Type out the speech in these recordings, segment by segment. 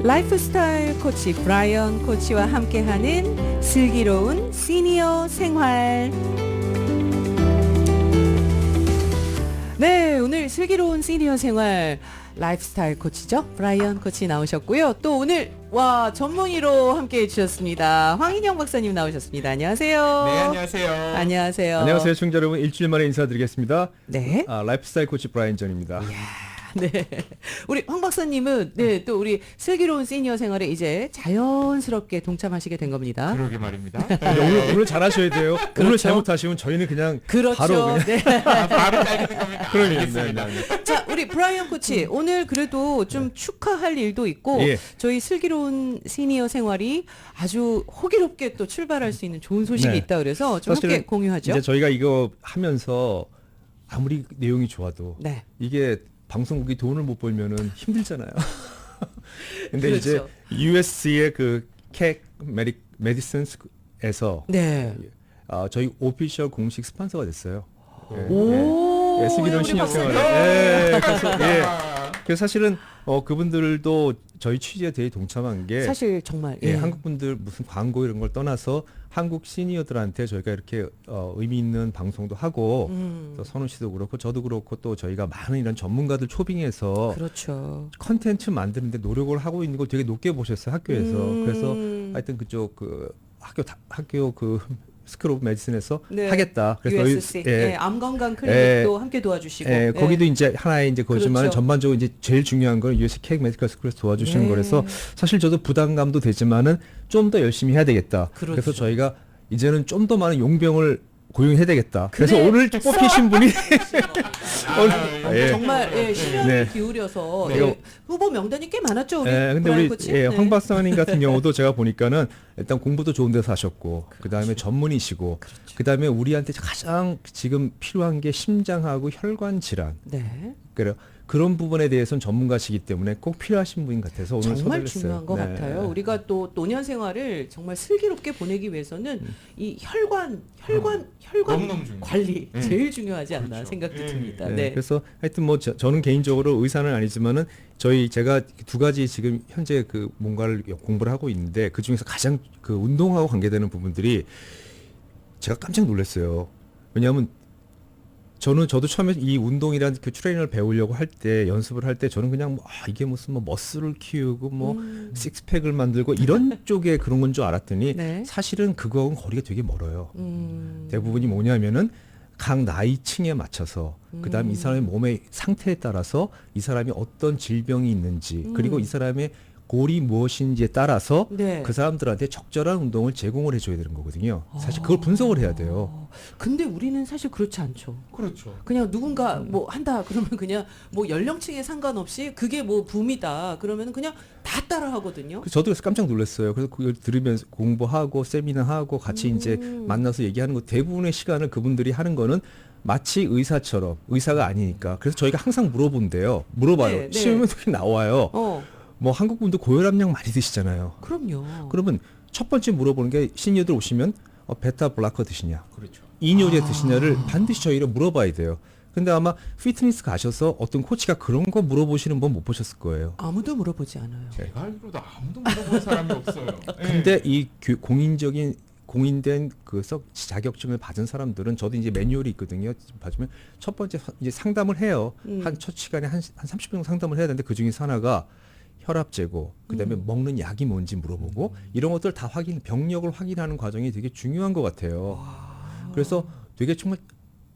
라이프스타일 코치 브라이언 코치와 함께하는 슬기로운 시니어 생활. 네, 오늘 슬기로운 시니어 생활 라이프스타일 코치죠. 브라이언 코치 나오셨고요. 또 오늘 전문의로 함께해 주셨습니다. 황인영 박사님 나오셨습니다. 안녕하세요. 네, 안녕하세요. 안녕하세요. 안녕하세요, 청자 여러분. 일주일 만에 인사드리겠습니다. 네. 라이프스타일 코치 브라이언 전입니다. 네. 우리 황 박사님은 또 우리 슬기로운 시니어 생활에 이제 자연스럽게 동참하시게 된 겁니다. 그러게 말입니다. 오늘 잘하셔야 돼요. 그렇죠. 오늘 잘못하시면 저희는 그냥 그렇죠. 바로 그냥 네. 바로 잘리는 겁니다. 그러겠습니다. 자, 우리 브라이언 코치 오늘 그래도 좀 축하할 일도 있고 예. 저희 슬기로운 시니어 생활이 아주 호기롭게 또 출발할 수 있는 좋은 소식이 네. 있다 그래서 좀 함께 공유하죠. 이제 저희가 이거 하면서 아무리 내용이 좋아도 네. 이게 방송국이 돈을 못 벌면은 힘들잖아요. 근데 그렇죠. 이제 US의 그 캣 메디슨스에서 네. 저희 오피셜 공식 스폰서가 됐어요. 오. 슬기로운 우리 시니어 박사님. 생활. 그래서 사실은 그분들도 저희 취지에 되게 동참한 게 사실 정말 한국 분들 무슨 광고 이런 걸 떠나서 한국 시니어들한테 저희가 이렇게 의미 있는 방송도 하고 또 선우 씨도 그렇고 저도 그렇고 또 저희가 많은 이런 전문가들 초빙해서 그렇죠. 컨텐츠 만드는데 노력을 하고 있는 걸 되게 높게 보셨어요, 학교에서. 그래서 하여튼 그쪽 학교 그 스쿨 오브 메디슨에서 네. 하겠다. 그래서 USC 암 건강 클리닉도 함께 도와주시고 거기도 이제 하나의 이제 거지만 그렇죠. 전반적으로 이제 제일 중요한 건 USC 케이크 메디컬 스쿨에서 도와주시는 거라서 사실 저도 부담감도 되지만은 좀 더 열심히 해야 되겠다. 그렇죠. 그래서 저희가 이제는 좀 더 많은 용병을 고용해야 되겠다. 그래서 그래. 오늘 뽑히신 분이 정말 시간을 네. 기울여서 네. 후보 명단이 꽤 많았죠. 우리 근데 브라이언 우리 코치. 네. 황 박사님 같은 경우도 제가 보니까는 일단 공부도 좋은 데서 하셨고 그다음에 전문의시고 그다음에 우리한테 가장 지금 필요한 게 심장하고 혈관 질환. 네. 그런 부분에 대해서는 전문가시기 때문에 꼭 필요하신 분인 것 같아서 오늘 정말 초대를 중요한 했어요. 것 같아요. 우리가 또 노년 생활을 정말 슬기롭게 보내기 위해서는 이 혈관 너무너무 중요해요. 관리 제일 중요하지 않나 그렇죠. 생각도 듭니다. 네. 네. 그래서 하여튼 뭐 저는 개인적으로 의사는 아니지만은 제가 두 가지 지금 현재 그 뭔가를 공부를 하고 있는데 그 중에서 가장 그 운동하고 관계되는 부분들이 제가 깜짝 놀랐어요. 왜냐하면 저도 처음에 이 운동이란 그 트레이너를 배우려고 할 때 연습을 할 때 저는 그냥 이게 무슨 머슬을 키우고 식스팩을 만들고 이런 쪽에 그런 건 줄 알았더니 네. 사실은 그거하고는 거리가 되게 멀어요. 대부분이 뭐냐면은 각 나이층에 맞춰서 그다음에 이 사람의 몸의 상태에 따라서 이 사람이 어떤 질병이 있는지 그리고 이 사람의 골이 무엇인지에 따라서 네. 그 사람들한테 적절한 운동을 제공을 해줘야 되는 거거든요. 사실 그걸 분석을 해야 돼요. 근데 우리는 사실 그렇지 않죠. 그렇죠. 그냥 누군가 뭐 한다 그러면 그냥 뭐 연령층에 상관없이 그게 뭐 붐이다 그러면 그냥 다 따라 하거든요. 저도 그래서 깜짝 놀랐어요. 그래서 그걸 들으면서 공부하고 세미나하고 같이 이제 만나서 얘기하는 거 대부분의 시간을 그분들이 하는 거는 마치 의사처럼 의사가 아니니까 그래서 저희가 항상 물어봐요. 네, 네. 시험에 나와요. 뭐 한국 분들 고혈압약 많이 드시잖아요. 그럼요. 그러면 첫 번째 물어보는 게 시니어들 오시면 베타 블라커 드시냐, 그렇죠. 이뇨제 드시냐를 반드시 저희를 물어봐야 돼요. 근데 아마 피트니스 가셔서 어떤 코치가 그런 거 물어보시는 분 못 보셨을 거예요. 아무도 물어보지 않아요. 제가 알기로도 아무도 물어본 사람이 없어요. 근데 이 공인된 그 자격증을 받은 사람들은 저도 이제 매뉴얼이 있거든요. 봐주면 첫 번째 이제 상담을 해요. 한 첫 시간에 한 30분 정도 상담을 해야 되는데 그 중에서 하나가 혈압 재고, 그다음에 먹는 약이 뭔지 물어보고 이런 것들 다 병력을 확인하는 과정이 되게 중요한 것 같아요. 그래서 되게 정말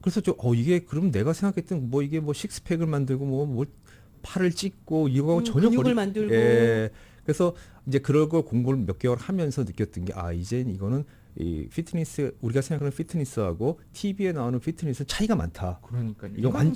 그래서 이게 그럼 내가 생각했던 이게 식스팩을 만들고 뭐 팔을 찢고 이거하고 전혀 근육을 만들고. 그래서 이제 그런 걸 공부를 몇 개월 하면서 느꼈던 게 이젠 이거는 이 피트니스 우리가 생각하는 피트니스하고 TV에 나오는 피트니스 차이가 많다. 그러니까요. 이건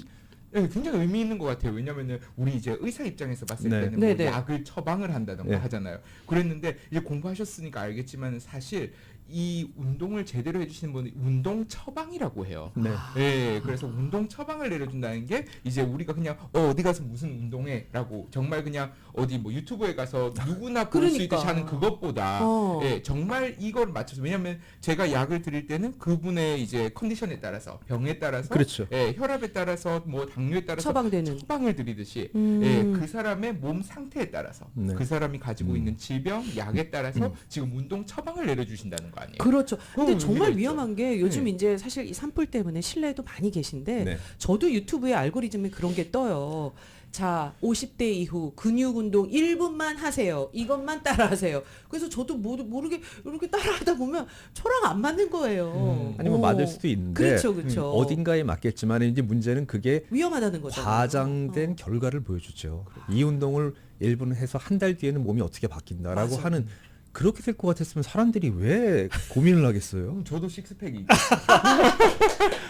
굉장히 의미 있는 것 같아요. 왜냐면은 우리 이제 의사 입장에서 봤을 네. 때는 네. 약을 처방을 한다던가 네. 하잖아요. 그랬는데 이제 공부하셨으니까 알겠지만 사실 이 운동을 제대로 해주시는 분이 운동 처방이라고 해요. 네. 네, 그래서 운동 처방을 내려준다는 게 이제 우리가 그냥 어디 가서 무슨 운동해라고 정말 그냥 어디 뭐 유튜브에 가서 누구나 볼 수 그러니까. 있듯이 하는 그것보다 예, 정말 이걸 맞춰서 왜냐하면 제가 약을 드릴 때는 그분의 이제 컨디션에 따라서 병에 따라서 그렇죠. 예, 혈압에 따라서 뭐 당뇨에 따라서 처방되는. 처방을 드리듯이 예, 그 사람의 몸 상태에 따라서 네. 그 사람이 가지고 있는 질병, 약에 따라서 지금 운동 처방을 내려주신다는 거 아니에요? 그렇죠. 근데 그건 정말 의미가 위험한 게 요즘 네. 이제 사실 이 산불 때문에 신뢰도 많이 계신데 네. 저도 유튜브에 알고리즘에 그런 게 떠요. 자, 50대 이후 근육 운동 1분만 하세요. 이것만 따라하세요. 그래서 저도 모르게 이렇게 따라하다 보면 저랑 안 맞는 거예요. 아니 뭐 오. 맞을 수도 있는데 그렇죠, 그렇죠. 어딘가에 맞겠지만 이제 문제는 그게 위험하다는 거죠. 과장된 결과를 보여주죠. 이 운동을 1분 해서 한 달 뒤에는 몸이 어떻게 바뀐다라고 맞아. 하는 그렇게 될 것 같았으면 사람들이 왜 고민을 하겠어요? 저도 식스팩이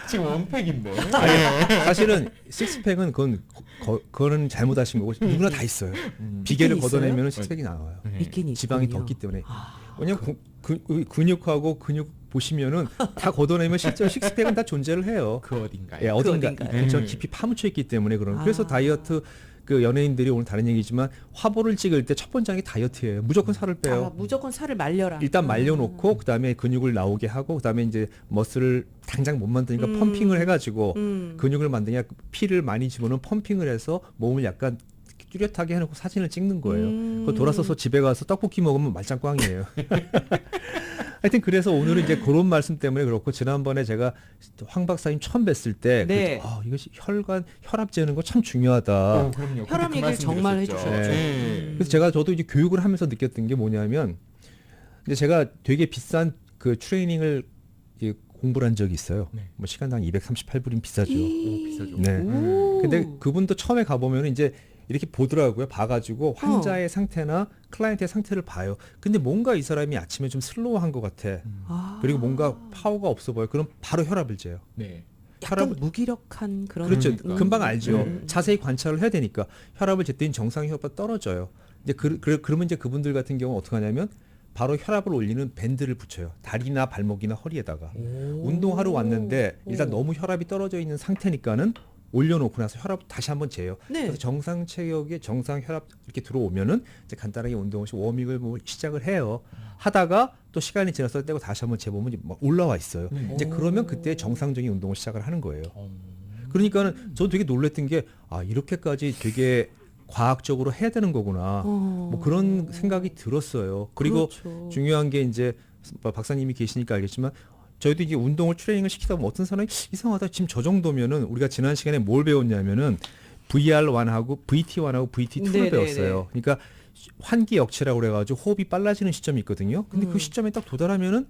지금 원팩인데. 사실은 식스팩은 그거는 잘못하신 거고 누구나 다 있어요. 비계를 있어요? 걷어내면 식스팩이 나와요. 있긴 있군요. 지방이 덥기 때문에. 왜냐면 근육하고 근육 보시면은 다 걷어내면 실제로 식스팩은 다 존재를 해요. 그 어딘가에. 예, 어딘가 어딘가에. 저 깊이 파묻혀 있기 때문에 그런. 아. 그래서 다이어트 그 연예인들이 오늘 다른 얘기지만 화보를 찍을 때 첫 번째 게 다이어트예요. 무조건 살을 빼요. 아, 무조건 살을 말려라. 일단 말려놓고 그다음에 근육을 나오게 하고 그다음에 이제 머슬을 당장 못 만드니까 펌핑을 해가지고 근육을 만드냐 피를 많이 집어넣은 펌핑을 해서 몸을 약간 뚜렷하게 해놓고 사진을 찍는 거예요. 그거 돌아서서 집에 가서 떡볶이 먹으면 말짱꽝이에요. 하여튼 그래서 오늘은 이제 그런 말씀 때문에 그렇고 지난번에 제가 황 박사님 처음 뵀을 때 네. 이것이 혈압 재는 거 참 중요하다. 그럼요. 혈압 그때 얘기를 말씀 정말 드렸었죠. 해주셨죠. 네. 그래서 저도 이제 교육을 하면서 느꼈던 게 뭐냐면 이제 제가 되게 비싼 그 트레이닝을 이제 공부를 한 적이 있어요. 네. 뭐 시간당 238불이면 비싸죠. 오, 비싸죠. 네. 오. 근데 그분도 처음에 가보면 이제 이렇게 보더라고요. 봐가지고 환자의 상태나 클라이언트의 상태를 봐요. 근데 뭔가 이 사람이 아침에 좀 슬로우한 것 같아. 아. 그리고 뭔가 파워가 없어 보여. 그럼 바로 혈압을 재요. 네. 약간 무기력한 그런. 그렇죠. 금방 알죠. 음. 자세히 관찰을 해야 되니까 혈압을 쟀더니 정상 혈압보다 떨어져요. 이제 그러면 이제 그분들 같은 경우 어떻게 하냐면 바로 혈압을 올리는 밴드를 붙여요. 다리나 발목이나 허리에다가. 운동하러 왔는데 일단 너무 혈압이 떨어져 있는 상태니까는 올려놓고 나서 혈압 다시 한번 재요. 네. 그래서 정상 체격에 정상 혈압 이렇게 들어오면은 이제 간단하게 운동 없이 워밍을 뭐 시작을 해요. 하다가 또 시간이 지나서 떼고 다시 한번 재보면 막 올라와 있어요. 이제 그러면 그때 정상적인 운동을 시작을 하는 거예요. 그러니까는 저도 되게 놀랬던 게 이렇게까지 되게 과학적으로 해야 되는 거구나. 뭐 그런 생각이 들었어요. 그리고 그렇죠. 중요한 게 이제 박사님이 계시니까 알겠지만 저희도 이게 운동을 트레이닝을 시키다 보면 어떤 사람이 이상하다. 지금 저 정도면은 우리가 지난 시간에 뭘 배웠냐면은 VR1하고 VT1하고 VT2를 네네네. 배웠어요. 그러니까 환기 역치라고 그래가지고 호흡이 빨라지는 시점이 있거든요. 근데 그 시점에 딱 도달하면은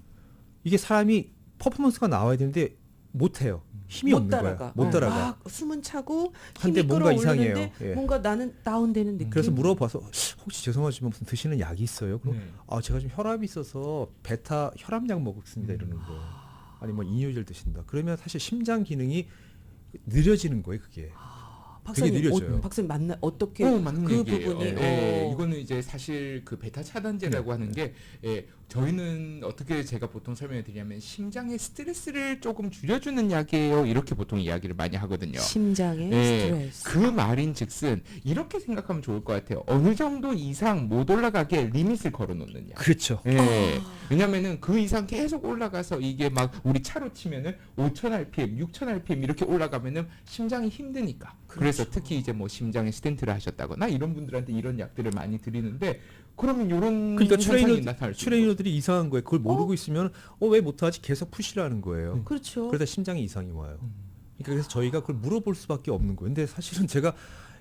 이게 사람이 퍼포먼스가 나와야 되는데 못해요. 힘이 못 없는 따라가. 거야. 못 따라가. 막 숨은 차고 한데 힘이 뭔가 끌어올리는데 이상해요. 예. 뭔가 나는 다운되는 느낌. 그래서 물어봐서 혹시 죄송하지만 무슨 드시는 약이 있어요? 그럼 네. 제가 지금 혈압이 있어서 베타 혈압약 먹습니다 이러는 거예요. 아니 뭐 이뇨제를 드신다. 그러면 사실 심장 기능이 느려지는 거예요 그게. 박사님, 되게 느려져요. 박사님 맞나 어떻게 맞는 그 얘기예요. 부분이 이거는 이제 사실 그 베타 차단제라고 하는 게 저희는 어떻게 제가 보통 설명을 드리냐면 심장의 스트레스를 조금 줄여주는 약이에요. 이렇게 보통 이야기를 많이 하거든요. 심장의 예, 스트레스. 그 말인즉슨 이렇게 생각하면 좋을 것 같아요. 어느 정도 이상 못 올라가게 리밋을 걸어놓는 약. 그렇죠. 예. 왜냐면은 그 이상 계속 올라가서 이게 막 우리 차로 치면은 5,000rpm, 6,000rpm 이렇게 올라가면은 심장이 힘드니까. 그래서 특히 이제 뭐 심장에 스텐트를 하셨다거나 이런 분들한테 이런 약들을 많이 드리는데 그러면 이런 그러니까 현상이 나타날 수 있는 트레이너들이 이상한 거예요. 그걸 모르고 있으면 왜 못하지? 계속 푸시라는 거예요. 그렇죠. 그러다 심장에 이상이 와요. 그러니까 그래서 저희가 그걸 물어볼 수밖에 없는 거예요. 근데 사실은 제가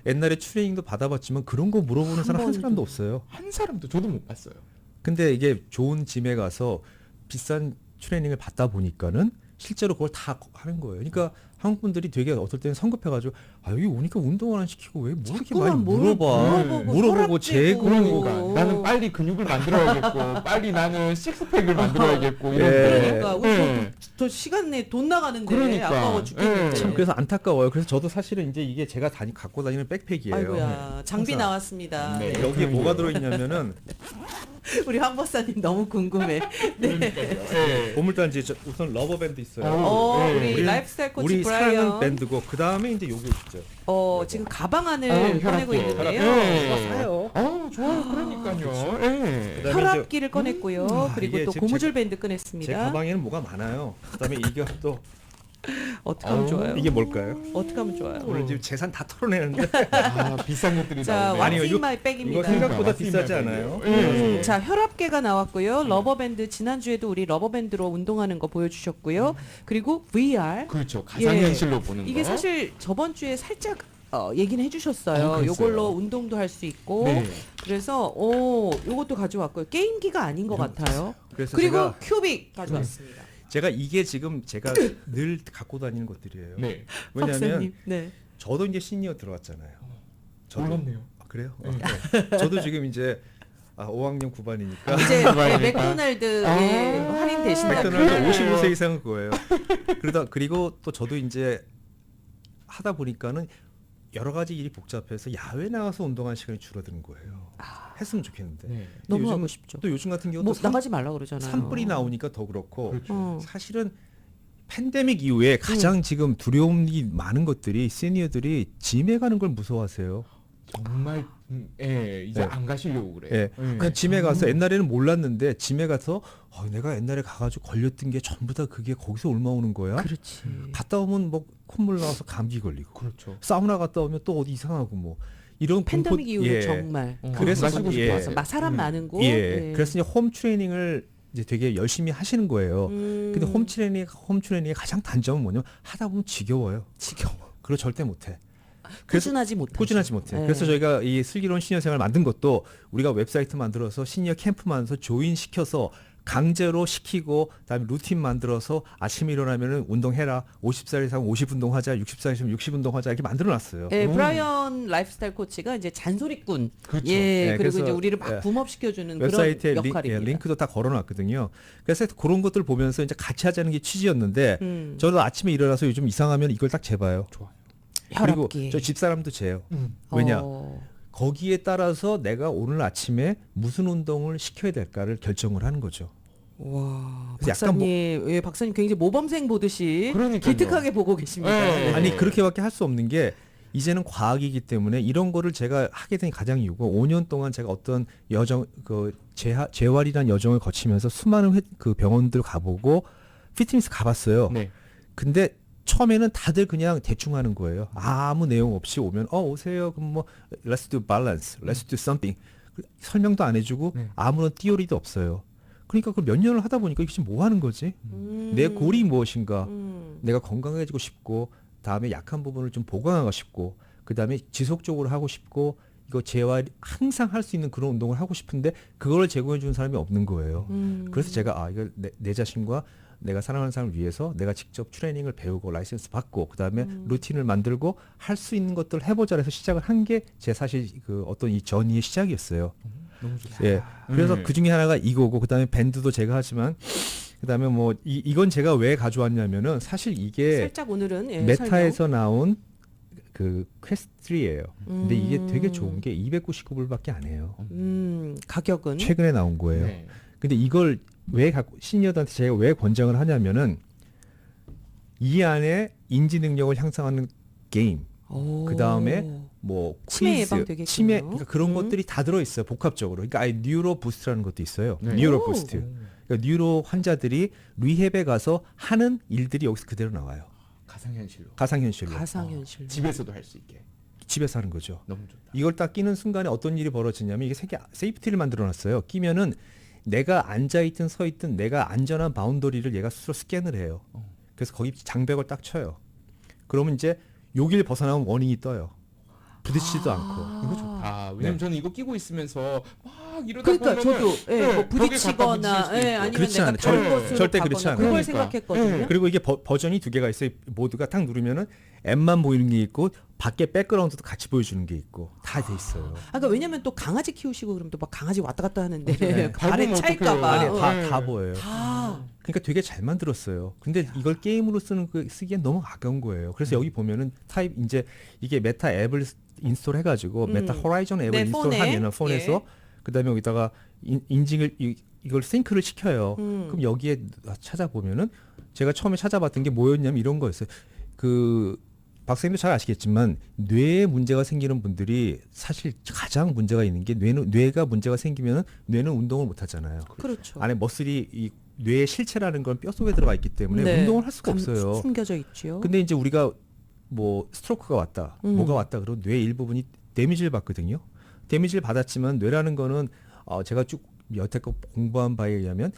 옛날에 트레이닝도 받아봤지만 그런 거 물어보는 사람 한 번도. 사람도 없어요. 한 사람도 저도 못 봤어요. 근데 이게 좋은 짐에 가서 비싼 트레이닝을 받다 보니까는 실제로 그걸 다 하는 거예요. 그러니까 한국 분들이 되게 어떨 때는 성급해가지고 아 여기 오니까 운동을 안 시키고 왜 뭐 이렇게 많이 자꾸만 물어보고 물어보고 재고 그러니까 나는 빨리 근육을 만들어야겠고 빨리 나는 식스팩을 만들어야겠고 이런 예. 그러니까 우리 저 시간 내에 돈 나가는데 그러니까. 아까워 죽겠는데. 참 그래서 안타까워요. 그래서 저도 사실은 이제 이게 제가 갖고 다니는 백팩이에요. 아이고야 장비 항상. 나왔습니다. 네. 네. 여기에 뭐가 들어있냐면은 우리 황 박사님 너무 궁금해. 네. 네. 보물단지 우선 러버밴드 있어요. 네. 우리 우리는- 라이프스타일 코치 우리 사랑하는 브라이언. 밴드고 그 다음에 이제 요게 있죠. 지금 가방 안을 혈압계. 꺼내고 있는데요. 혈압계. 사요. 좋아요. 그러니까요. 예. 그다음에 혈압기를 꺼냈고요. 그리고 이게 또 지금 고무줄 밴드 제 꺼냈습니다. 가방에는 뭐가 많아요. 그다음에 이게 또 어떻게 하면 좋아요? 이게 뭘까요? 어떻게 하면 좋아요? 오늘 지금 재산 다 털어내는데 비싼 것들이 자, 나오네. 아니요, 왓츠 이거- 마이 백입니다. 이거 생각보다 그러니까, 비싸지 왓츠 않아요. 예. 자, 혈압계가 나왔고요. 러버밴드 지난주에도 우리 러버밴드로 운동하는 거 보여주셨고요. 그리고 VR 그렇죠. 가상현실로 보는 거. 이게 사실 저번 주에 살짝 얘기는 해주셨어요. 그랬어요. 요걸로 운동도 할 수 있고 네. 그래서 요것도 가져왔고요. 게임기가 아닌 것 같아요. 그래서 그리고 큐빅 가져왔습니다. 제가 이게 지금 제가 늘 갖고 다니는 것들이에요. 네. 왜냐하면 박사님, 네. 저도 이제 시니어 들어갔잖아요. 저도 몰랐네요. 아, 그래요? 네. 네. 저도 지금 이제 5학년 9반이니까 이제 그러니까. 맥도날드에 할인 대신다. 맥도날드 55세 이상은 그거예요. 그리고 또 저도 이제 하다 보니까는 여러 가지 일이 복잡해서 야외 나가서 운동하는 시간이 줄어드는 거예요. 했으면 좋겠는데. 네. 너무 요즘- 하고 싶죠. 또 요즘 같은 경우도 뭐 나가지 말라 그러잖아요. 산불이 나오니까 더 그렇고 그렇죠. 사실은 팬데믹 이후에 가장 지금 두려움이 많은 것들이 시니어들이 짐에 가는 걸 무서워하세요. 정말 이제 네. 안 가시려고 그래요. 예. 그냥 짐에 가서 옛날에는 몰랐는데 짐에 가서 내가 옛날에 가가지고 걸렸던 게 전부 다 그게 거기서 옮아오는 거야. 그렇지. 갔다 오면 뭐 콧물 나와서 감기 걸리고 그렇죠. 사우나 갔다 오면 또 어디 이상하고 뭐 이런 팬데믹 공포- 이후에 예. 정말 그래서 가시고 예. 싶어서. 막 사람 많은 곳. 예. 그래서 이제 홈 트레이닝을 이제 되게 열심히 하시는 거예요. 근데 홈 트레이닝의 가장 단점은 뭐냐면 하다 보면 지겨워요. 그리고 절대 못해. 그래서 꾸준하지 못해. 네. 그래서 저희가 이 슬기로운 시니어 생활 만든 것도 우리가 웹사이트 만들어서 시니어 캠프 만들어서 조인 시켜서 강제로 시키고 그다음에 루틴 만들어서 아침에 일어나면은 운동해라. 50살 이상 50운동 하자. 60살 이상 60운동 하자. 이렇게 만들어 놨어요. 예, 브라이언 라이프스타일 코치가 이제 잔소리꾼. 그렇죠. 예, 네, 그리고 그래서, 이제 우리를 막 예. 붐업시켜주는 웹사이트에 그런 역할입니다. 링크도 다 걸어놨거든요. 그래서 그런 것들 보면서 이제 같이 하자는 게 취지였는데 저도 아침에 일어나서 요즘 이상하면 이걸 딱 재봐요. 좋아요. 그리고 혈압기. 저 집사람도 재요. 왜냐? 거기에 따라서 내가 오늘 아침에 무슨 운동을 시켜야 될까를 결정을 하는 거죠. 와, 그래서 약간 박사님, 예, 박사님 굉장히 모범생 보듯이 그러니까요. 기특하게 보고 계십니다. 네. 네. 아니 그렇게밖에 할 수 없는 게 이제는 과학이기 때문에 이런 거를 제가 하게 된 가장 이유가 5년 동안 제가 어떤 여정 재활이라는 여정을 거치면서 수많은 그 병원들 가보고 피트니스 가봤어요. 네. 근데 처음에는 다들 그냥 대충 하는 거예요. 아무 내용 없이 오면 오세요. 그럼 뭐 let's do balance, let's do something. 설명도 안 해주고 네. 아무런 띠오리도 없어요. 그러니까 그걸 몇 년을 하다 보니까 이게 지금 뭐 하는 거지? 내 골이 무엇인가? 내가 건강해지고 싶고 다음에 약한 부분을 좀 보강하고 싶고 그 다음에 지속적으로 하고 싶고 이거 재활 항상 할 수 있는 그런 운동을 하고 싶은데 그걸 제공해 주는 사람이 없는 거예요. 그래서 제가 이걸 내 자신과 내가 사랑하는 사람을 위해서 내가 직접 트레이닝을 배우고 라이센스 받고 그다음에 루틴을 만들고 할 수 있는 것들을 해보자 해서 시작을 한 게 제 사실 그 어떤 이 전이의 시작이었어요. 너무 좋다. 예. 그래서 그 중에 하나가 이거고 그다음에 밴드도 제가 하지만 그다음에 뭐 이건 제가 왜 가져왔냐면은 사실 이게 살짝 오늘은 예, 메타에서 나온 그 퀘스트3예요. 근데 이게 되게 좋은 게 299불밖에 안 해요. 가격은 최근에 나온 거예요. 네. 근데 이걸 왜 갖고 시니어들한테 제가 왜 권장을 하냐면은 이 안에 인지 능력을 향상하는 게임, 그 다음에 뭐 치매 퀴즈, 예방되겠군요. 치매 그러니까 그런 것들이 다 들어 있어요. 복합적으로. 그러니까 아예 뉴로 부스트라는 것도 있어요. 네. 뉴로 부스트. 그러니까 뉴로 환자들이 리헵에 가서 하는 일들이 여기서 그대로 나와요. 가상현실로. 가상현실로. 가상현실. 집에서도 할 수 있게. 집에서 하는 거죠. 너무 좋다. 이걸 딱 끼는 순간에 어떤 일이 벌어지냐면 이게 세이프티를 만들어 놨어요. 끼면은 내가 앉아있든 서있든 내가 안전한 바운더리를 얘가 스스로 스캔을 해요. 그래서 거기 장벽을 딱 쳐요. 그러면 이제 여길 벗어나면 워닝이 떠요. 부딪히지도 않고. 이거 좋다. 왜냐면 저는 이거 끼고 있으면서 막 막 이러다 그러니까 보면은 저도 예, 네, 뭐 벽에 갖다 부딪히거나 부딪힐 수도 예, 있고. 아니면 그렇지 내가 않아요. 다른 것으로 절대 그렇지 가거나 않아요. 그걸 그러니까. 생각했거든요. 그리고 이게 버전이 두 개가 있어요. 모드가 딱 누르면은 앱만 보이는 게 있고 밖에 백그라운드도 같이 보여주는 게 있고 다 돼 있어요. 그러니까 왜냐면 또 강아지 키우시고 그러면 또 막 강아지 왔다 갔다 하는데 네. 발에 밟으면 차일까봐 아니 어떡해요. 다 보여요. 다 그러니까 되게 잘 만들었어요. 근데 이걸 게임으로 쓰기엔 너무 아까운 거예요. 그래서 여기 보면은 타입 이제 이게 메타 앱을 인스톨 해가지고 메타 호라이즌 앱을 네, 인스톨하면은 폰에. 폰에서 그다음에 여기다가 인증을 이걸 싱크를 시켜요. 그럼 여기에 찾아보면은 제가 처음에 찾아봤던 게 뭐였냐면 이런 거였어요. 그 박사님도 잘 아시겠지만 뇌에 문제가 생기는 분들이 사실 가장 문제가 있는 게 뇌가 문제가 생기면 뇌는 운동을 못 하잖아요. 그렇죠. 안에 머슬이 이 뇌의 실체라는 건 뼈 속에 들어가 있기 때문에 네. 운동을 할 수가 없어요. 숨겨져 있죠. 근데 이제 우리가 뭐 스트로크가 왔다, 뭐가 왔다 그러면 뇌 일부분이 데미지를 받거든요. 데미지를 받았지만 뇌라는 거는 제가 쭉 여태껏 공부한 바에 의하면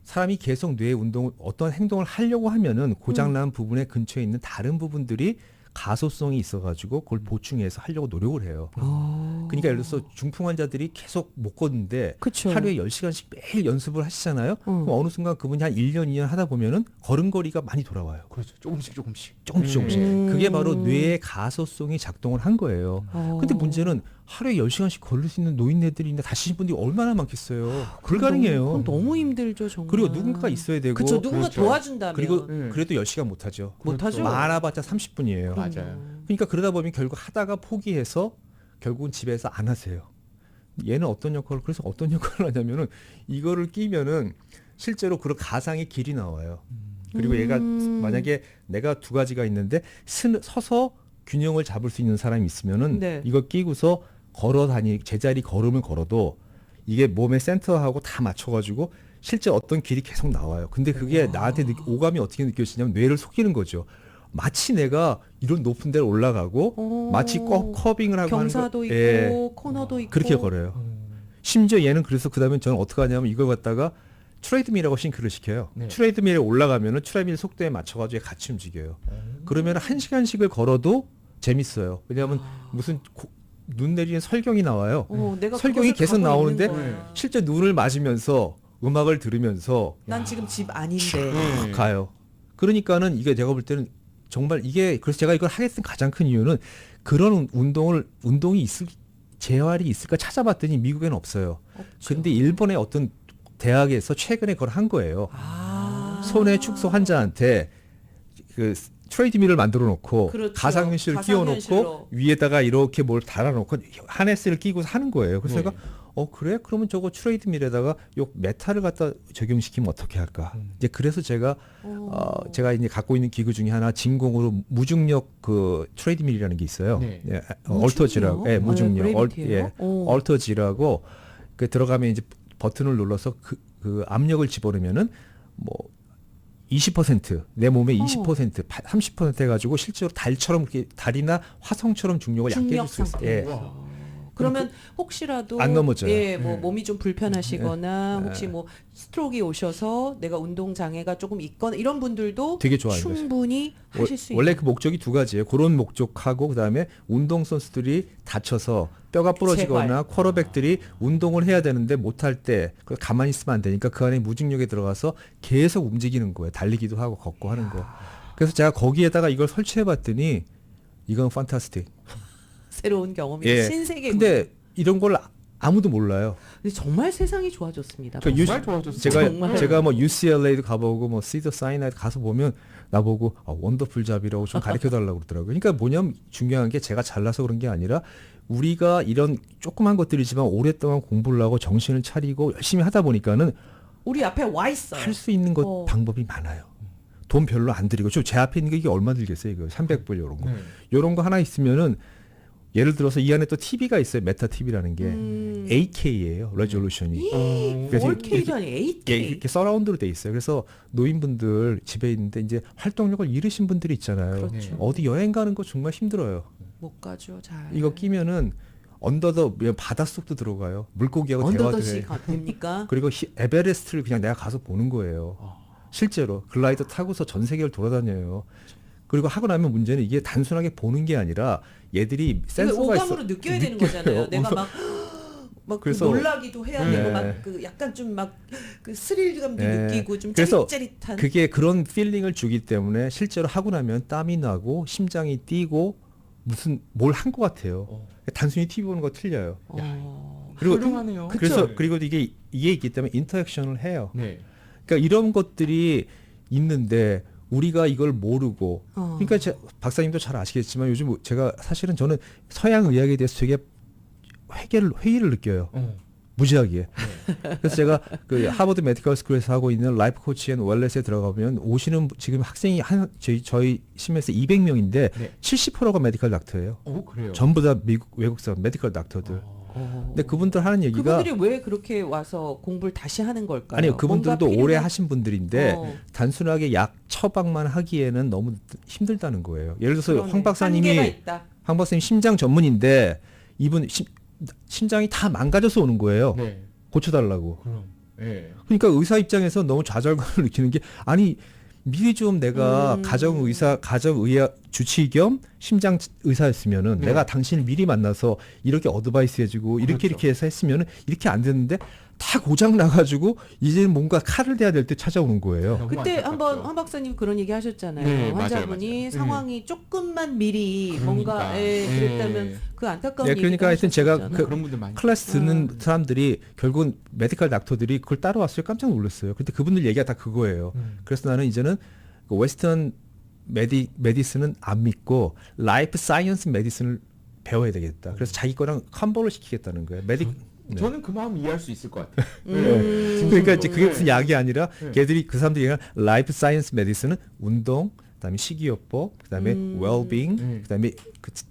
사람이 계속 뇌 운동을 어떤 행동을 하려고 하면은 고장난 부분의 근처에 있는 다른 부분들이 가소성이 있어가지고 그걸 보충해서 하려고 노력을 해요. 그러니까 예를 들어서 중풍 환자들이 계속 못 걷는데 그쵸. 하루에 10시간씩 매일 연습을 하시잖아요. 그럼 어느 순간 그분이 한 1년, 2년 하다 보면은 걸음걸이가 많이 돌아와요. 그렇죠. 조금씩 조금씩. 조금씩. 그게 바로 뇌의 가소성이 작동을 한 거예요. 근데 문제는 하루에 10시간씩 걸을 수 있는 노인네들이나 다치신 분들이 얼마나 많겠어요. 불가능해요. 그건 너무 힘들죠, 정말. 그리고 누군가가 있어야 되고 그쵸, 누군가 그렇죠. 도와준다면. 그리고 네. 그래도 10시간 못 하죠. 못 하죠. 많아봤자 30분이에요. 맞아요. 그러니까 그러다 보면 결국 하다가 포기해서 결국은 집에서 안 하세요. 얘는 어떤 역할을 그래서 어떤 역할을 하냐면은 이거를 끼면은 실제로 그런 가상의 길이 나와요. 그리고 얘가 만약에 내가 두 가지가 있는데 서서 균형을 잡을 수 있는 사람이 있으면은 네. 이거 끼고서 제자리 걸음을 걸어도 이게 몸의 센터하고 다 맞춰가지고 실제 어떤 길이 계속 나와요. 근데 그게 나한테 오감이 어떻게 느껴지냐면 뇌를 속이는 거죠. 마치 내가 이런 높은 데를 올라가고 마치 커빙을 하고 경사도 하는 있고 코너도 있고 그렇게 걸어요. 심지어 얘는 그래서 그다음에 저는 어떻게 하냐면 이걸 갖다가 트레이드밀하고 싱크를 시켜요. 네. 트레이드밀에 올라가면은 트레이드밀 속도에 맞춰가지고 같이 움직여요. 그러면 1시간씩을 걸어도 재밌어요. 왜냐하면 무슨 눈 내리는 설경이 나와요. 내가 설경이 그곳을 계속 가고 나오는데 있는 거야. 실제 눈을 맞으면서 음악을 들으면서 난 지금 집 아닌데. 가요. 그러니까는 이게 제가 볼 때는 정말 이게 그래서 제가 이걸 하겠던 가장 큰 이유는 그런 운동이 재활이 있을까 찾아봤더니 미국에는 없어요. 근데 일본의 어떤 대학에서 최근에 그걸 한 거예요. 손해 축소 환자한테 그 트레이드밀을 만들어 놓고 그렇죠. 가상현실을 끼워 가상현실로. 놓고 위에다가 이렇게 뭘 달아 놓고 하네스를 끼고 하는 거예요. 그래서 네. 제가 그래? 그러면 저거 트레이드밀에다가 요 메탈을 갖다 적용시키면 어떻게 할까? 이제 그래서 제가 제가 이제 갖고 있는 기구 중에 하나 진공으로 무중력 그 트레이드밀이라는 게 있어요. 네. 예, 얼터지라고. 예, 무중력. 얼터지라고 그 들어가면 이제 버튼을 눌러서 그 압력을 집어넣으면은 뭐 20% 내 몸의 20% 30% 해가지고 실제로 달처럼 이렇게 달이나 화성처럼 중력을 약게 해줄 수 있어요. 예. 그러면 혹시라도 안 넘어져요. 예, 뭐 몸이 좀 불편하시거나 혹시 뭐 스트로크가 오셔서 내가 운동 장애가 조금 있거나 이런 분들도 되게 좋아요. 충분히 하실 수 있는. 원래 그 목적이 두 가지예요. 그런 목적하고 그다음에 운동 선수들이 다쳐서 뼈가 부러지거나 쿼터백들이 운동을 해야 되는데 못할 때 가만히 있으면 안 되니까 그 안에 무중력에 들어가서 계속 움직이는 거예요. 달리기도 하고 걷고 하는 거. 그래서 제가 거기에다가 이걸 설치해 봤더니 이건 판타스틱. 새로운 경험이 예. 신세계. 근데 이런 걸 아무도 몰라요. 근데 정말 세상이 좋아졌습니다. 그러니까 정말 좋아졌어요. 제가 뭐 UCLA도 가보고 뭐 시더 사이나이드 가서 보면 나보고 원더풀 잡이라고 좀 가르쳐 달라고 그러더라고요. 그러니까 뭐냐면 중요한 게 제가 잘나서 그런 게 아니라 우리가 이런 조그만 것들이지만 오랫동안 공부를 하고 정신을 차리고 열심히 하다 보니까는 우리 앞에 와 있어요. 할 수 있는 방법이 많아요. 돈 별로 안 들이고 제 앞에 있는 게 이게 얼마 들겠어요? 이거 300불 이런 거. 이런 거 하나 있으면은 예를 들어서 이 안에 또 TV가 있어요. 메타 TV라는 게 8K예요. 레졸루션이. 그래서 4K도 아니 8K. 이렇게 서라운드로 돼 있어요. 그래서 노인분들 집에 있는데 이제 활동력을 잃으신 분들이 있잖아요. 그렇죠. 어디 여행 가는 거 정말 힘들어요. 못 가죠. 잘. 이거 끼면은 언더더 바닷속도 들어가요. 물고기하고 대화도 언더더시 해. 됩니까? 그리고 에베레스트를 그냥 내가 가서 보는 거예요. 실제로 글라이더 타고서 전 세계를 돌아다녀요. 그리고 하고 나면 문제는 이게 단순하게 보는 게 아니라 얘들이 센서가 오감으로 느껴야 되는 거잖아요. 내가 막 막 그래서- 놀라기도 해야 네. 되고 막 그 약간 좀 막 그 스릴감도 네. 느끼고 좀 그래서 짜릿짜릿한. 그게 그런 필링을 주기 때문에 실제로 하고 나면 땀이 나고 심장이 뛰고 무슨 뭘 한 것 같아요. 어. 단순히 TV 보는 거 틀려요. 그리고 그리고 훌륭하네요. 그래서 네. 그리고 이게 있기 때문에 인터액션을 해요. 네. 그러니까 이런 것들이 있는데 우리가 이걸 모르고 그러니까 박사님도 잘 아시겠지만 요즘 제가 사실은 저는 서양 의학에 대해서 되게 회의를 느껴요. 무지하게. 그래서 제가 그 하버드 메디컬 스쿨에서 하고 있는 라이프 코치 앤 웰네스에 들어가보면 오시는 지금 학생이 저희 심에서 200명인데 네. 70%가 메디컬 닥터예요. 그래요. 전부 다 미국 외국 사람 메디컬 닥터들. 근데 그분들 하는 얘기가 그분들이 왜 그렇게 와서 공부를 다시 하는 걸까요? 아니요, 그분들도 뭔가 오래 필요한- 하신 분들인데 단순하게 약 처방만 하기에는 너무 힘들다는 거예요. 예를 들어서 그러네. 황 한계가 박사님이 있다. 심장 전문인데 이분 심장이 다 망가져서 오는 거예요. 네. 고쳐달라고. 그럼. 네. 그러니까 의사 입장에서 너무 좌절감을 느끼는 게 아니 미리 좀 내가 가정의학 주치 겸 심장 의사였으면은 네. 내가 당신을 미리 만나서 이렇게 어드바이스 해주고 이렇게 그렇죠. 이렇게 해서 했으면은 이렇게 안 됐는데 다 고장 나가지고 이제는 뭔가 칼을 대야 될 때 찾아오는 거예요. 너무 그때 안타깝죠. 한번 황 박사님 그런 얘기 하셨잖아요. 네, 환자분이 맞아요. 상황이 조금만 미리 뭔가 그러니까. 그랬다면 그 안타까운 네, 얘기를 그러니까 하여튼 제가 하셨잖아요. 그런 분들 많이 클래스 듣는 사람들이 결국은 메디컬 닥터들이 그걸 따라왔어요. 깜짝 놀랐어요. 근데 그분들 얘기가 다 그거예요. 그래서 나는 이제는 그 웨스턴 메디슨은 안 믿고 라이프 사이언스 메디슨을 배워야 되겠다. 그래서 자기 거랑 컴보를 시키겠다는 거예요. 저는 그 마음 이해할 수 있을 것 같아요. 그러니까 이제 그게 무슨 약이 아니라 네. 걔들이 그 사람들이 얘기하는 라이프 사이언스 메디슨은 운동, 그다음에 식이요법, 그다음에 웰빙, 네. 그다음에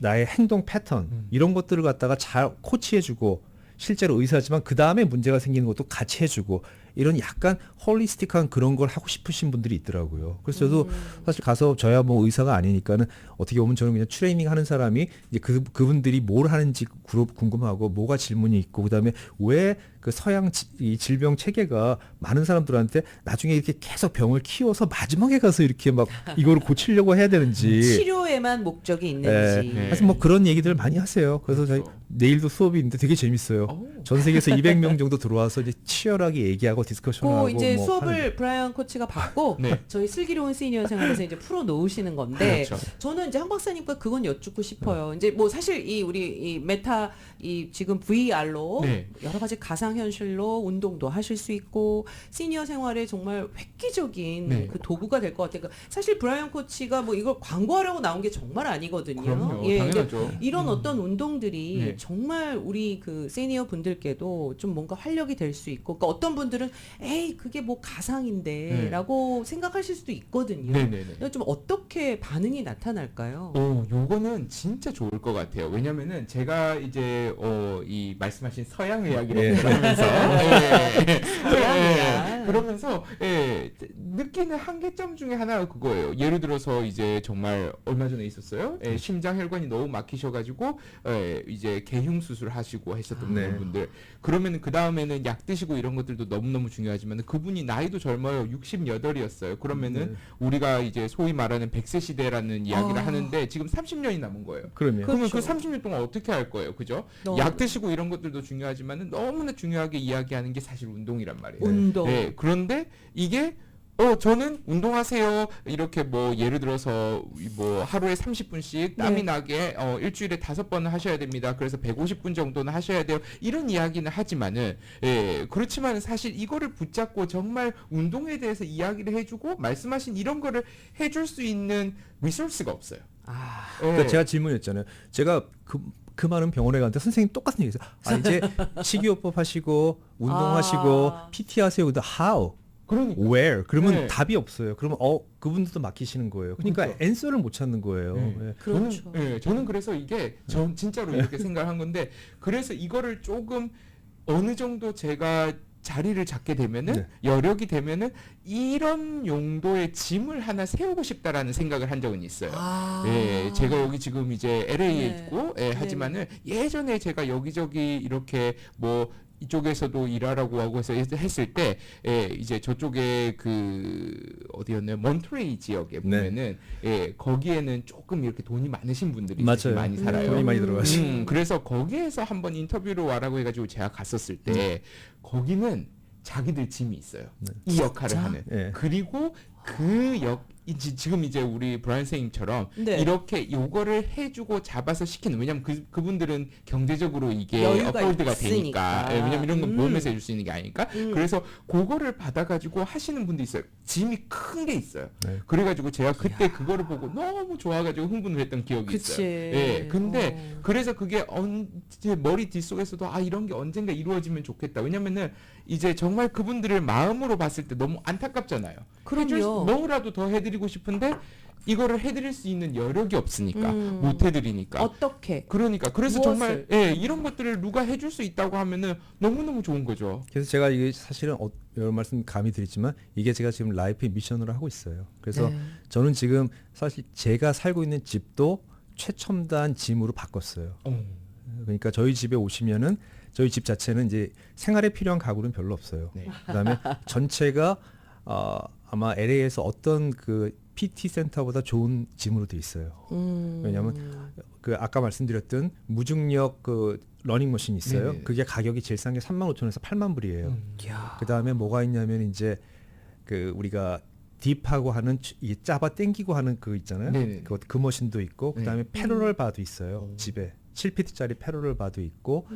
나의 행동 패턴 이런 것들을 갖다가 잘 코치해주고 실제로 의사지만 그 다음에 문제가 생기는 것도 같이 해주고 이런 약간 홀리스틱한 그런 걸 하고 싶으신 분들이 있더라고요. 그래서 저도 사실 가서 저야 뭐 의사가 아니니까는 어떻게 보면 저는 그냥 트레이닝 하는 사람이 이제 그분들이 뭘 하는지 궁금하고 뭐가 질문이 있고 그다음에 왜 그 서양 이 질병 체계가 많은 사람들한테 나중에 이렇게 계속 병을 키워서 마지막에 가서 이렇게 막 이거를 고치려고 해야 되는지 치료에만 목적이 있는지. 네. 사실 뭐 그런 얘기들 많이 하세요. 그래서 저희 그렇죠. 내일도 수업이 있는데 되게 재밌어요. 전 세계에서 200명 정도 들어와서 이제 치열하게 얘기하고 디스커션하고 그 이제 뭐 수업을 하는- 브라이언 코치가 받고 네. 저희 슬기로운 시니어 생활에서 이제 풀어 놓으시는 건데 그렇죠. 저는 이제 한 박사님과 그건 여쭙고 싶어요. 이제 뭐 사실 우리 이 메타 지금 VR로 네. 여러 가지 가상 현실로 운동도 하실 수 있고 시니어 생활에 정말 획기적인 네. 그 도구가 될 것 같아요. 그러니까 사실 브라이언 코치가 뭐 이걸 광고하려고 나온 게 정말 아니거든요. 그럼요. 근데 당연하죠. 이런 어떤 운동들이 네. 정말 우리 그 시니어 분들께도 좀 뭔가 활력이 될 수 있고, 그러니까 어떤 분들은 에이 그게 뭐 가상인데라고 생각하실 수도 있거든요. 네네네. 근데 좀 어떻게 반응이 나타날까요? 요거는 진짜 좋을 것 같아요. 왜냐면은 제가 이제 이 말씀하신 서양 의학이라고 예. 그러면서 서양 의학. 그러면서 느끼는 한계점 중에 하나가 그거예요. 예를 들어서 이제 정말 얼마 전에 있었어요. 심장 혈관이 너무 막히셔가지고 이제 개흉 수술 하시고 하셨던 네. 분들. 그러면은 그 다음에는 약 드시고 이런 것들도 너무너무 중요하지만 그분이 나이도 젊어요. 68이었어요. 그러면은 우리가 이제 소위 말하는 100세 시대라는 이야기를 아. 하는데 지금 30년이 남은 거예요. 그러면 그러면 그 그렇죠. 30년 동안 어떻게 할 거예요? 그죠? 너무- 약 드시고 이런 것들도 중요하지만 너무나 중요하게 이야기하는 게 사실 운동이란 말이에요. 운동. 네. 그런데 이게 저는 운동하세요. 이렇게 뭐 예를 들어서 뭐 하루에 30분씩 땀이 네. 나게 일주일에 5번 하셔야 됩니다. 그래서 150분 정도는 하셔야 돼요. 이런 이야기는 하지만은 그렇지만 사실 이거를 붙잡고 정말 운동에 대해서 이야기를 해주고 말씀하신 이런 거를 해줄 수 있는 리소스가 없어요. 아, 그러니까 제가 질문했잖아요. 제가 그 많은 병원에 갔는데 선생님 똑같은 얘기했어요. 이제 식이요법 하시고 운동하시고 아. PT 하세요. 근데 how? 그러니까. where? 그러면 네. 답이 없어요. 그러면 그분들도 막히시는 거예요. 그러니까 그렇죠. 앤서를 못 찾는 거예요. 네. 예. 그렇죠. 저는 그래서 이게 전 진짜로 이렇게 생각한 건데 그래서 이거를 조금 어느 정도 제가 자리를 잡게 되면은 네. 여력이 되면은 이런 용도의 짐을 하나 세우고 싶다라는 생각을 한 적은 있어요. 아. 제가 여기 지금 이제 LA에 네. 있고 네. 하지만은 예전에 제가 여기저기 이렇게 뭐 이쪽에서도 일하라고 하고 해서 했을 때 이제 저쪽에 그 어디였나요? 몬트레이 지역에 보면은 거기에는 조금 이렇게 돈이 많으신 분들이 사실 맞아요. 많이 살아요. 돈이 많이 들어가죠. 그래서 거기에서 한번 인터뷰로 와라고 해가지고 제가 갔었을 때 거기는 자기들 짐이 있어요. 이 역할을 진짜? 하는. 네. 그리고 지금 이제 우리 브라이언 선생님처럼 네. 이렇게 요거를 해주고 잡아서 시키는, 왜냐면 그분들은 경제적으로 이게 여유가 어폴드가 있으니까. 되니까. 왜냐면 이런 건 보험에서 해줄 수 있는 게 아니니까. 그래서 그거를 받아가지고 하시는 분도 있어요. 짐이 큰 게 있어요. 네. 그래가지고 제가 그때 그거를 보고 너무 좋아가지고 흥분을 했던 기억이 그치. 있어요. 예. 근데 그래서 그게 제 머리 뒷속에서도 이런 게 언젠가 이루어지면 좋겠다. 왜냐면은 이제 정말 그분들을 마음으로 봤을 때 너무 안타깝잖아요. 그럼요. 뭐라도 더 해드리고 싶은데 이거를 해드릴 수 있는 여력이 없으니까 못 해드리니까. 어떻게? 그러니까 그래서 무엇을? 정말 이런 것들을 누가 해줄 수 있다고 하면은 너무너무 좋은 거죠. 그래서 제가 이게 사실은 여러 말씀 감히 드리지만 이게 제가 지금 라이프의 미션으로 하고 있어요. 그래서 네. 저는 지금 사실 제가 살고 있는 집도 최첨단 짐으로 바꿨어요. 그러니까 저희 집에 오시면은 저희 집 자체는 이제 생활에 필요한 가구는 별로 없어요. 네. 그다음에 전체가 아마 LA에서 어떤 그 PT 센터보다 좋은 짐으로 돼 있어요. 왜냐하면 그 아까 말씀드렸던 무중력 그 러닝머신이 있어요. 네네. 그게 가격이 제일 싼 게 35,000원에서 8만 불이에요. 이야. 그다음에 뭐가 있냐면 이제 그 우리가 딥하고 하는 이 짜바 땡기고 하는 그 있잖아요. 네네. 그 머신도 있고 그다음에 네. 패러럴 바도 있어요. 집에 7피트짜리 패러럴 바도 있고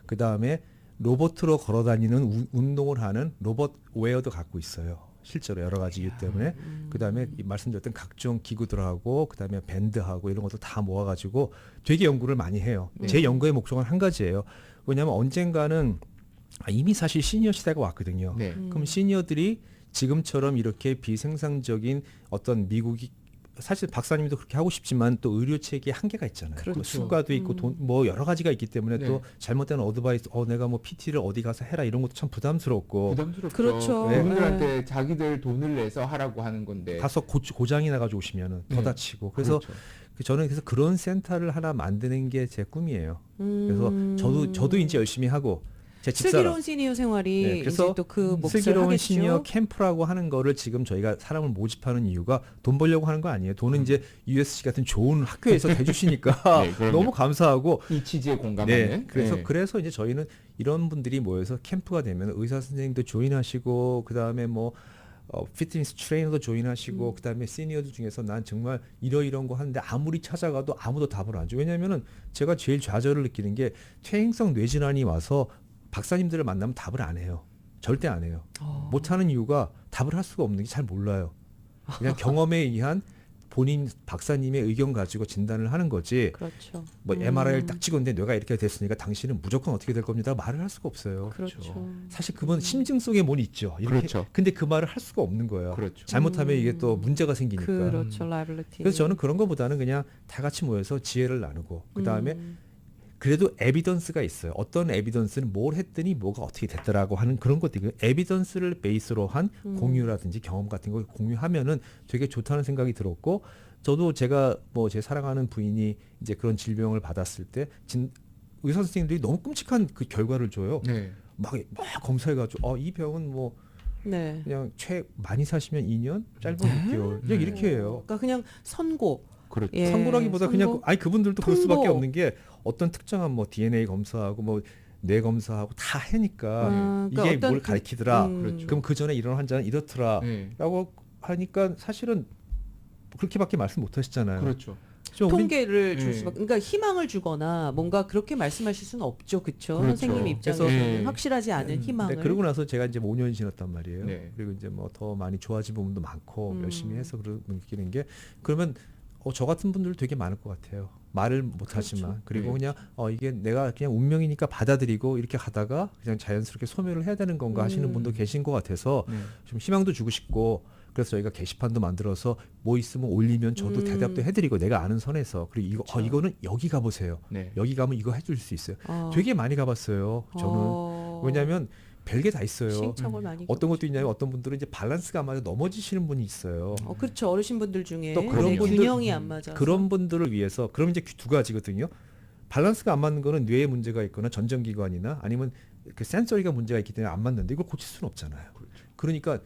그다음에 로봇으로 걸어 다니는 운동을 하는 로봇 웨어도 갖고 있어요. 실제로 여러 가지 이유 때문에 그다음에 말씀드렸던 각종 기구들하고 그다음에 밴드하고 이런 것도 다 모아가지고 되게 연구를 많이 해요. 제 연구의 목적은 한 가지예요. 왜냐하면 언젠가는 이미 사실 시니어 시대가 왔거든요. 네. 그럼 시니어들이 지금처럼 이렇게 비생산적인 어떤 미국이 사실 박사님도 그렇게 하고 싶지만 또 의료 체계에 한계가 있잖아요. 그렇죠. 뭐 수가도 있고 돈 뭐 여러 가지가 있기 때문에 네. 또 잘못된 어드바이스 내가 뭐 PT를 어디 가서 해라 이런 것도 참 부담스럽고 부담스럽죠. 그렇죠. 네. 그분들한테 자기들 돈을 내서 하라고 하는 건데. 가서 고장이 나가지고 오시면은 더 네. 다치고 그래서 그렇죠. 저는 그래서 그런 센터를 하나 만드는 게 제 꿈이에요. 그래서 저도 이제 열심히 하고 제 집사람 슬기로운 시니어 생활이 네, 그래서 이제 또 그 몫을 슬기로운 하겠죠. 시니어 캠프라고 하는 거를 지금 저희가 사람을 모집하는 이유가 돈 벌려고 하는 거 아니에요. 돈은 이제 USC 같은 좋은 학교에서 해주시니까 네, 그럼요. 너무 감사하고 이 취지에 공감하는. 네, 그래서 이제 저희는 이런 분들이 모여서 캠프가 되면 의사 선생님도 조인하시고 그다음에 뭐 피트니스 트레이너도 조인하시고 그다음에 시니어들 중에서 난 정말 이런 거 하는데 아무리 찾아가도 아무도 답을 안 줘. 왜냐면은 제가 제일 좌절을 느끼는 게 퇴행성 뇌질환이 와서 박사님들을 만나면 답을 안 해요. 절대 안 해요. 못하는 이유가 답을 할 수가 없는 게 잘 몰라요. 그냥 경험에 의한 본인 박사님의 의견 가지고 진단을 하는 거지. 그렇죠. 뭐 MRI를 딱 찍었는데 뇌가 이렇게 됐으니까 당신은 무조건 어떻게 될 겁니다. 말을 할 수가 없어요. 그렇죠. 사실 그분 심증 속에 뭔 있죠. 이렇게. 그렇죠. 근데 그 말을 할 수가 없는 거예요. 그렇죠. 잘못하면 이게 또 문제가 생기니까. 그렇죠. 라이블리티. 그래서 저는 그런 것보다는 그냥 다 같이 모여서 지혜를 나누고 그다음에 그래도 에비던스가 있어요. 어떤 에비던스는 뭘 했더니 뭐가 어떻게 됐더라고 하는 그런 것들이 에비던스를 베이스로 한 공유라든지 경험 같은 걸 공유하면은 되게 좋다는 생각이 들었고 저도 제가 뭐 제 사랑하는 부인이 이제 그런 질병을 받았을 때 의사 선생님들이 너무 끔찍한 그 결과를 줘요. 네. 막 검사해가지고 이 병은 뭐 네. 그냥 많이 사시면 2년, 짧은 6개월 그냥 이렇게 해요. 그러니까 그냥 선고. 그렇죠. 예, 선고라기보다 그냥 선고. 그분들도 그럴 통보. 수밖에 없는 게 어떤 특정한 뭐 DNA 검사하고 뭐 뇌 검사하고 다 하니까 그러니까 이게 어떤 뭘 가리키더라. 그렇죠. 그럼 그 전에 이런 환자는 이렇더라라고 네. 하니까 사실은 그렇게밖에 말씀 못 하시잖아요. 그렇죠. 우린 통계를 줄 네. 수밖에. 그러니까 희망을 주거나 뭔가 그렇게 말씀하실 수는 없죠, 그렇죠? 그렇죠. 선생님 입장에서는 그래서- 네. 확실하지 않은 희망을. 네, 그러고 나서 제가 이제 5년 지났단 말이에요. 네. 그리고 이제 뭐 더 많이 좋아진 부분도 많고 열심히 해서 느끼는 게 그러면 저 같은 분들 되게 많을 것 같아요. 말을 못 하지만 그리고 네. 그냥 이게 내가 그냥 운명이니까 받아들이고 이렇게 가다가 그냥 자연스럽게 소멸을 해야 되는 건가 하시는 분도 계신 것 같아서 네. 좀 희망도 주고 싶고 그래서 저희가 게시판도 만들어서 뭐 있으면 올리면 저도 대답도 해드리고 내가 아는 선에서 그리고 이거는 여기 가보세요. 네. 여기 가면 이거 해줄 수 있어요. 어. 되게 많이 가봤어요. 저는 왜냐하면 별게 다 있어요. 신청을 많이 어떤 것도 있냐면 어떤 분들은 이제 밸런스가 안 맞아 넘어지시는 분이 있어요. 그렇죠. 어르신분들 중에 또 그런 네, 분들- 균형이 안 맞아서. 그런 분들을 위해서 그럼 이제 두 가지거든요. 밸런스가 안 맞는 거는 뇌에 문제가 있거나 전정기관이나 아니면 그 센서리가 문제가 있기 때문에 안 맞는데 이걸 고칠 수는 없잖아요. 그러니까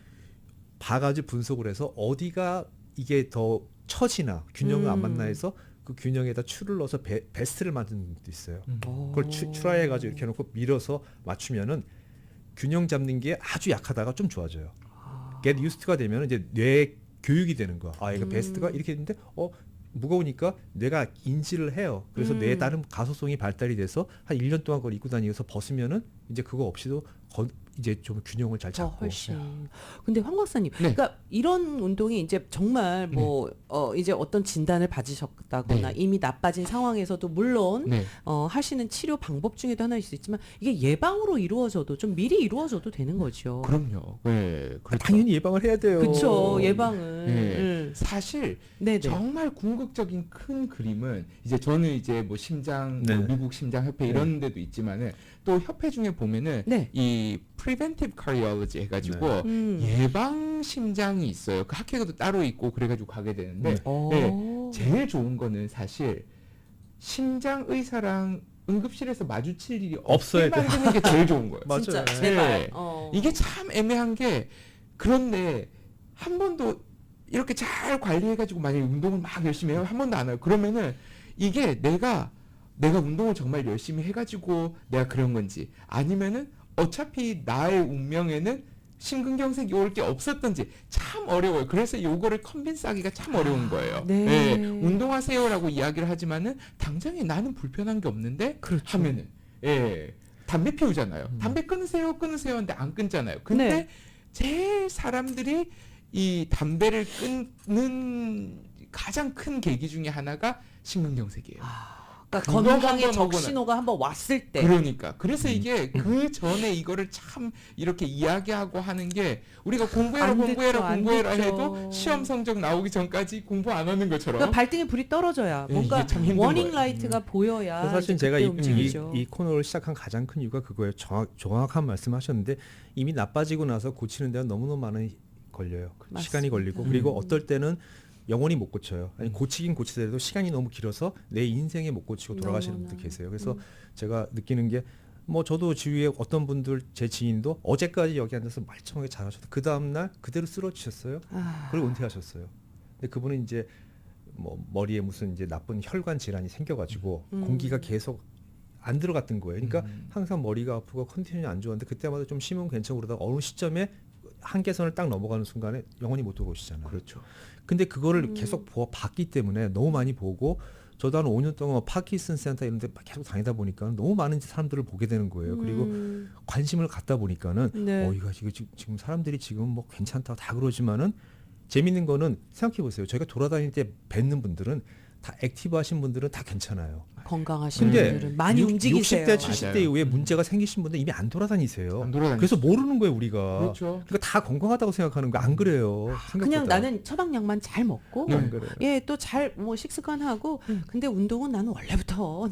바가지 분석을 해서 어디가 이게 더 처지나 균형을 안 맞나 해서 그 균형에다 추를 넣어서 베스트를 만드는 것도 있어요. 그걸 추라해가지고 이렇게 해놓고 밀어서 맞추면은 균형 잡는 게 아주 약하다가 좀 좋아져요. get used가 되면 이제 뇌 교육이 되는 거야. 아, 이거 베스트가 이렇게 했는데 무거우니까 뇌가 인지를 해요. 그래서 뇌에 따른 가소성이 발달이 돼서 한 1년 동안 그걸 입고 다니면서 벗으면은 이제 그거 없이도 이제 좀 균형을 잘 더 잡고. 훨씬. 근데 황 박사님, 네. 그러니까 이런 운동이 이제 정말 뭐 이제 어떤 진단을 받으셨다거나 네. 이미 나빠진 상황에서도 물론 네. 하시는 치료 방법 중에도 하나일 수 있지만 이게 예방으로 이루어져도 좀 미리 이루어져도 되는 거죠. 그럼요. 네. 아, 그렇죠. 당연히 예방을 해야 돼요. 그렇죠. 예방을. 네. 사실 네네. 정말 궁극적인 큰 그림은 이제 저는 이제 뭐 심장, 네. 뭐 미국 심장협회 이런 데도 있지만은 또 협회 중에 보면은 네. 이 preventive cardiology 해가지고 예방 심장이 있어요. 그 학회도 따로 있고 그래가지고 가게 되는데 제일 좋은 거는 사실 심장 의사랑 응급실에서 마주칠 일이 없어야 없게 만드는 게 제일 좋은 거예요. 맞아요. 진짜 네. 제발. 이게 참 애매한 게 그런데 한 번도 이렇게 잘 관리해가지고 만약에 운동을 막 열심히 해요. 한 번도 안 해요. 그러면은 이게 내가 운동을 정말 열심히 해가지고 내가 그런 건지 아니면은 어차피 나의 운명에는 심근경색이 올 게 없었던지 참 어려워요. 그래서 요거를 컨빈스하기가 참 어려운 거예요. 네. 운동하세요라고 이야기를 하지만은 당장에 나는 불편한 게 없는데 그렇죠. 하면은 담배 피우잖아요. 담배 끊으세요 하는데 안 끊잖아요. 근데 네. 제일 사람들이 이 담배를 끊는 가장 큰 계기 중에 하나가 심근경색이에요. 그러니까 그거 건강의 한번 오거나. 적신호가 한번 왔을 때. 그러니까 그래서 이게 그 전에 이거를 참 이렇게 이야기하고 하는 게 우리가 안 듣죠, 안 공부해라 듣죠. 해도 시험 성적 나오기 전까지 공부 안 하는 것처럼 그러니까 발등에 불이 떨어져야 예, 뭔가 이게 참 힘든 워닝 거예요. 라이트가 보여야 사실 이제 제가 그때 이 움직이죠. 코너를 시작한 가장 큰 이유가 그거예요. 정확한 말씀하셨는데 이미 나빠지고 나서 고치는 데는 너무너무 많이 걸려요. 맞습니다. 시간이 걸리고 그리고 어떨 때는 영원히 못 고쳐요. 아니 고치긴 고치더라도 시간이 너무 길어서 내 인생에 못 고치고 돌아가시는 너무나. 분들 계세요. 그래서 제가 느끼는 게 뭐 저도 주위에 어떤 분들 제 지인도 어제까지 여기 앉아서 말청하게 잘하셔도 그 다음 날 그대로 쓰러지셨어요. 그리고 은퇴하셨어요. 근데 그분은 이제 뭐 머리에 무슨 이제 나쁜 혈관 질환이 생겨가지고 공기가 계속 안 들어갔던 거예요. 그러니까 항상 머리가 아프고 컨디션이 안 좋았는데 그때마다 좀 쉬면 괜찮고 그러다가 어느 시점에 한계선을 딱 넘어가는 순간에 영원히 못 들어오시잖아요. 그렇죠. 근데 그거를 계속 봤기 때문에 너무 많이 보고 저도 한 5년 동안 파킨슨 센터 이런 데 계속 다니다 보니까 너무 많은 사람들을 보게 되는 거예요. 그리고 관심을 갖다 보니까는 네. 이거 지금 사람들이 지금 뭐 괜찮다 다 그러지만은 재밌는 거는 생각해 보세요. 저희가 돌아다닐 때 뵙는 분들은 다 액티브 하신 분들은 다 괜찮아요. 건강하신 근데 분들은 많이 움직이세요. 60대 70대 맞아요. 이후에 문제가 생기신 분들 이미 안 돌아다니세요. 안 돌아다니죠. 그래서 모르는 거예요 우리가. 그렇죠. 그러니까 다 건강하다고 생각하는 거 안 그래요. 생각보다. 그냥 나는 처방약만 잘 먹고 안 그래요. 또 잘 뭐 식습관하고 근데 운동은 나는 원래부터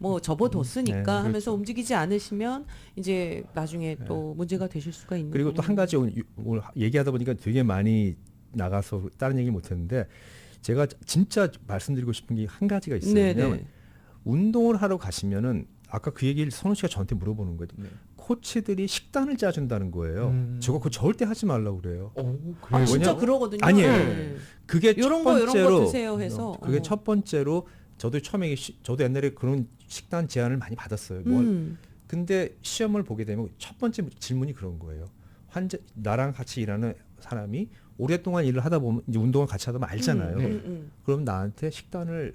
뭐 접어뒀으니까 네, 하면서 그렇죠. 움직이지 않으시면 이제 나중에 또 문제가 되실 수가 있는 그리고 또 한 가지 오늘 얘기하다 보니까 되게 많이 나가서 다른 얘기 못했는데 제가 진짜 말씀드리고 싶은 게 한 가지가 있어요. 왜냐하면 운동을 하러 가시면은 아까 그 얘기를 선우 씨가 저한테 물어보는 거예요. 네. 코치들이 식단을 짜준다는 거예요. 저거 그거 절대 하지 말라고 그래요. 그래요. 진짜 왜냐- 그러거든요. 아니에요. 네. 그게 요런 첫 거, 요런 거 번째로 드세요 해서. 그게 첫 번째로 저도 처음에 저도 옛날에 그런 식단 제안을 많이 받았어요. 근데 시험을 보게 되면 첫 번째 질문이 그런 거예요. 나랑 같이 일하는 사람이 오랫동안 일을 하다 보면 이제 운동을 같이 하다 보면 알잖아요. 그럼 나한테 식단을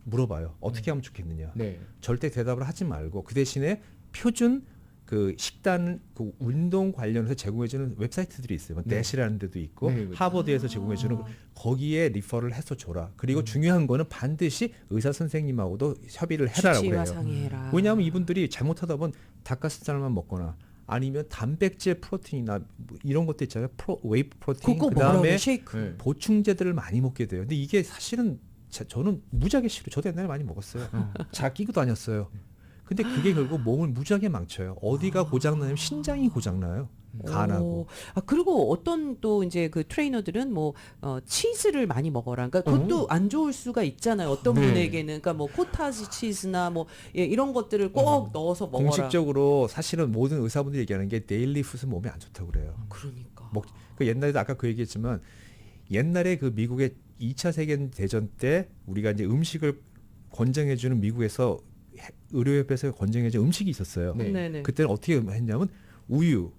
물어봐요. 어떻게 하면 좋겠느냐. 네. 절대 대답을 하지 말고 그 대신에 표준 그 식단 그 운동 관련해서 제공해주는 웹사이트들이 있어요. 넷이라는 데도 있고 네, 그렇죠. 하버드에서 제공해주는 거기에 리퍼를 해서 줘라. 그리고 중요한 거는 반드시 의사 선생님하고도 협의를 해라라고 주치의와 해요. 상의해라. 왜냐하면 이분들이 잘못하다 보면 닭가슴살만 먹거나 아니면 단백질 프로틴이나 뭐 이런 것도 있잖아요. 웨이프 프로틴 그거 그다음에 먹으라고 쉐이크. 네. 보충제들을 많이 먹게 돼요. 근데 이게 사실은 저는 무지하게 싫어. 저도 옛날에 많이 먹었어요. 자 끼고 다녔어요. 근데 그게 결국 몸을 무지하게 망쳐요. 어디가 고장나면 신장이 고장나요. 간하고. 그리고 어떤 또 이제 그 트레이너들은 뭐 치즈를 많이 먹어라. 그러니까 그것도 안 좋을 수가 있잖아요. 어떤 네. 분에게는 그러니까 뭐 코타지 치즈나 뭐 이런 것들을 꼭 넣어서 먹어라. 공식적으로 사실은 모든 의사분들이 얘기하는 게 데일리 푸드는 몸에 안 좋다고 그래요. 그러니까. 그 옛날에도 아까 그 얘기했지만 옛날에 그 미국의 2차 세계대전 때 우리가 이제 음식을 권장해주는 미국에서 의료협회에서 권장해준 음식이 있었어요. 네. 네네. 그때는 어떻게 했냐면 우유,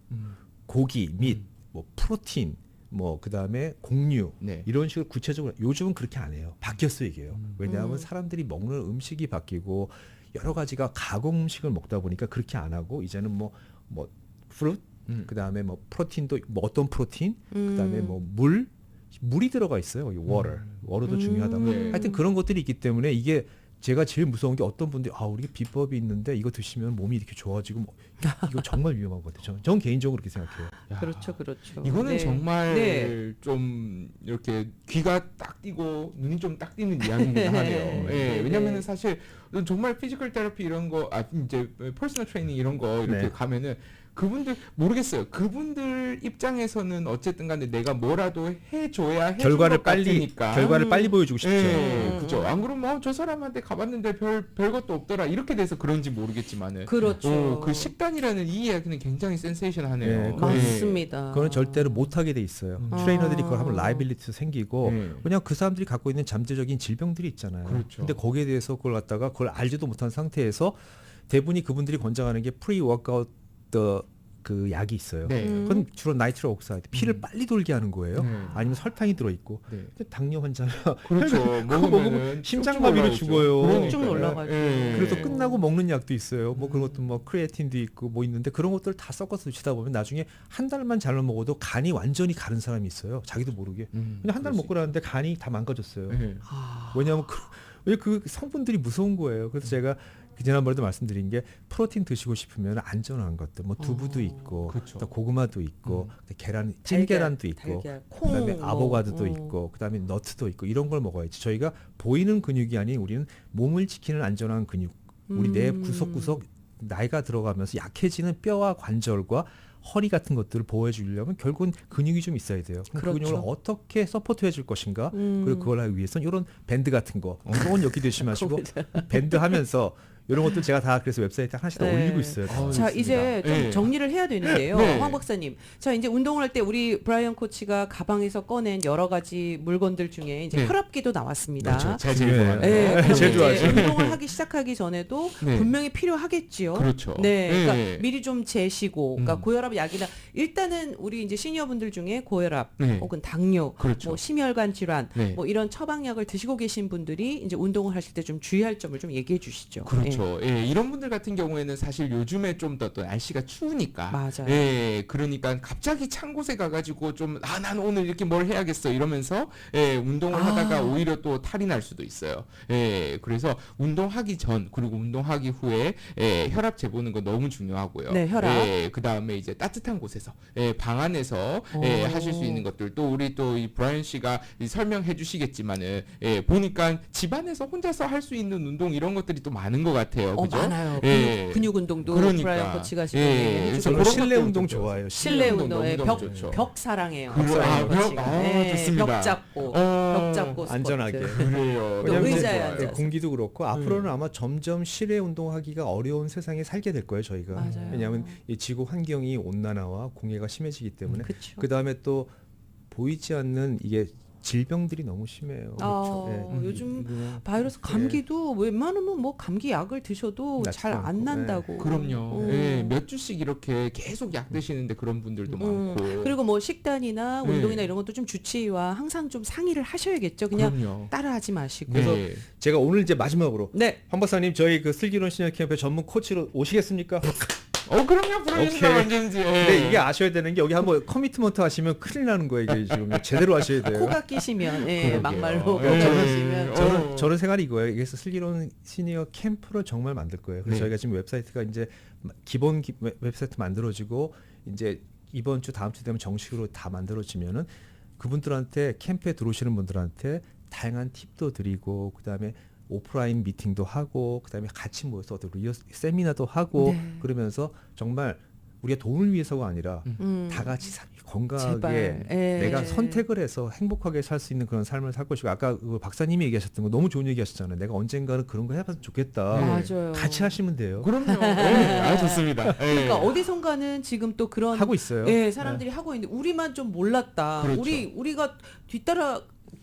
고기, 밋, 뭐 프로틴, 뭐 그다음에 곡류 네. 이런 식으로 구체적으로 요즘은 그렇게 안 해요. 바뀌었어요 이게요. 왜냐하면 사람들이 먹는 음식이 바뀌고 여러 가지가 가공 음식을 먹다 보니까 그렇게 안 하고 이제는 뭐 프루트, 그다음에 뭐 프로틴도 뭐 어떤 프로틴, 그다음에 뭐 물이 들어가 있어요. 워터도 중요하다고. 하여튼 그런 것들이 있기 때문에 이게 제가 제일 무서운 게 어떤 분들이 우리가 비법이 있는데 이거 드시면 몸이 이렇게 좋아지고 이거 정말 위험한 것 같아요. 저는 개인적으로 그렇게 생각해요. 그렇죠, 그렇죠. 이거는 네. 정말 네. 좀 이렇게 귀가 딱 띄고 눈이 좀 딱 띄는 이야기긴 하네요. 네. 왜냐면은 사실 정말 피지컬 테라피 이런 거, 이제 퍼스널 트레이닝 이런 거 이렇게 네. 가면은 그분들 모르겠어요. 그분들 입장에서는 어쨌든 간에 내가 뭐라도 해줘야 해줄 결과를 것 빨리 같으니까. 빨리 보여주고 싶죠. 그죠. 안 그러면 저 사람한테 가봤는데 별 것도 없더라. 이렇게 돼서 그런지 모르겠지만은. 그렇죠. 그 식단이라는 이 이야기는 굉장히 센세이션하네요. 네, 맞습니다. 그거는 절대로 못하게 돼 있어요. 아. 트레이너들이 그걸 하면 라이빌리티도 생기고 네. 그냥 그 사람들이 갖고 있는 잠재적인 질병들이 있잖아요. 그렇죠. 근데 거기에 대해서 그걸 갖다가 그걸 알지도 못한 상태에서 대부분이 그분들이 권장하는 게 프리 워크아웃 그 약이 있어요. 네. 그건 주로 나이트로 옥사이드 피를 빨리 돌게 하는 거예요. 네. 아니면 설탕이 들어 있고. 네. 근데 당뇨 환자는 그렇죠. 그거 먹으면 심장마비로 죽어요. 쭉 올라가죠. 그래서 끝나고 먹는 약도 있어요. 뭐 그런 것도 뭐 크레아틴도 있고 뭐 있는데 그런 것들 다 섞어서 드시다 보면 나중에 한 달만 잘못 먹어도 간이 완전히 가는 사람이 있어요. 자기도 모르게. 그냥 한 달 먹고 나는데 간이 다 망가졌어요. 네. 왜냐하면 그 성분들이 무서운 거예요. 그래서 제가 지난번에도 말씀드린 게 프로틴 드시고 싶으면 안전한 것들, 뭐 두부도 있고, 그렇죠. 또 고구마도 있고, 계란, 달걀, 찐계란도 있고, 달걀, 콩, 그다음에 뭐, 아보가도도 있고, 그다음에 너트도 있고 이런 걸 먹어야지. 저희가 보이는 근육이 아닌 우리는 몸을 지키는 안전한 근육, 우리 내 구석구석 나이가 들어가면서 약해지는 뼈와 관절과 허리 같은 것들을 보호해 주려면 결국은 근육이 좀 있어야 돼요. 그럼 그렇죠. 그 근육을 어떻게 서포트해 줄 것인가? 그리고 그걸 하기 위해서는 이런 밴드 같은 거, 무거운 엮기 드시 마시고 밴드 하면서 이런 것들 제가 다 그래서 웹사이트에 하나씩 다 네. 올리고 있어요. 아, 자, 좋습니다. 이제 좀 네. 정리를 해야 되는데요. 네. 황 박사님. 자, 이제 운동을 할 때 우리 브라이언 코치가 가방에서 꺼낸 여러 가지 물건들 중에 이제 네. 혈압기도 나왔습니다. 그렇죠. 제가 제일 네. 좋아하는 네, 거. 그럼 제일 이제 좋아하죠. 운동을 하기 시작하기 전에도 네. 분명히 필요하겠지요. 그렇죠. 네, 그러니까 네. 미리 좀 재시고, 그러니까 고혈압 약이나 일단은 우리 이제 시니어분들 중에 고혈압 네. 혹은 당뇨, 그렇죠. 뭐 심혈관 질환, 네. 뭐 이런 처방약을 드시고 계신 분들이 이제 운동을 하실 때 좀 주의할 점을 좀 얘기해 주시죠. 그렇죠. 예, 이런 분들 같은 경우에는 사실 요즘에 좀 더 또 날씨가 추우니까. 맞아요. 예, 그러니까 갑자기 찬 곳에 가가지고 좀, 난 오늘 이렇게 뭘 해야겠어. 이러면서, 예, 운동을 하다가 오히려 또 탈이 날 수도 있어요. 예, 그래서 운동하기 전, 그리고 운동하기 후에, 예, 혈압 재보는 거 너무 중요하고요. 네, 혈압. 예, 그 다음에 이제 따뜻한 곳에서, 예, 방 안에서, 예, 하실 수 있는 것들. 또 우리 또 이 브라이언 씨가 설명해 주시겠지만은, 예, 보니까 집안에서 혼자서 할 수 있는 운동 이런 것들이 또 많은 것 같아요. 그죠? 많아요. 예. 근육 운동도 그러니까. 브라이언 코치가 지금 예, 얘기해 그래서 주시고 저는 그런 실내 것도 운동 좋죠. 좋아해요. 실내 운동에 너무 좋죠. 벽 사랑해요. 아, 벽? 아, 좋습니다. 벽 잡고 어, 스쿼트. 안전하게. 그래요. 또 너무 의자에 좋아요. 앉아서. 공기도 그렇고 앞으로는 아마 점점 실외 운동하기가 어려운 세상에 살게 될 거예요 저희가. 맞아요. 왜냐하면 이 지구 환경이 온난화와 공해가 심해지기 때문에. 그렇죠. 그 다음에 또 보이지 않는 이게 질병들이 너무 심해요. 예. 요즘 그냥 바이러스 감기도 웬만하면 뭐 감기 약을 드셔도 낫지도 잘 안 않고, 난다고. 그럼요. 예, 몇 주씩 이렇게 계속 약 드시는데 그런 분들도 많고. 그리고 뭐 식단이나 네. 운동이나 이런 것도 좀 주치의와 항상 좀 상의를 하셔야겠죠. 그냥 그럼요. 따라하지 마시고. 그래서 네. 제가 오늘 이제 마지막으로 네. 황 박사님 저희 그 슬기로운 시니어 캠프의 전문 코치로 오시겠습니까? 그럼요. 부르신다 오케이. 언제든지. 예. 근데 이게 아셔야 되는 게 여기 한번 커미트먼트 하시면 큰일 나는 거예요. 이게 지금 제대로 하셔야 돼요. 코가 끼시면 예, 그러게요. 막말로 예. 코가 끼시면 저는 생각이 이거예요. 그래서 슬기로운 시니어 캠프를 정말 만들 거예요. 그래서 네. 저희가 지금 웹사이트가 이제 기본 웹사이트 만들어지고 이제 이번 주 다음 주 되면 정식으로 다 만들어지면은 그분들한테 캠프에 들어오시는 분들한테 다양한 팁도 드리고 그다음에 오프라인 미팅도 하고 그다음에 같이 모여서 어떤 세미나도 하고 네. 그러면서 정말 우리가 돈을 위해서가 아니라 다 같이 건강하게 제발. 예. 내가 선택을 해서 행복하게 살 수 있는 그런 삶을 살 것이고 아까 그 박사님이 얘기하셨던 거 너무 좋은 얘기하셨잖아요. 내가 언젠가는 그런 거 해봤으면 좋겠다. 네. 맞아요. 같이 하시면 돼요. 그럼요. 네. 아, 좋습니다. 네. 그러니까 어디선가는 지금 또 그런 하고 있어요. 예, 사람들이 하고 있는데 우리만 좀 몰랐다. 그렇죠. 우리가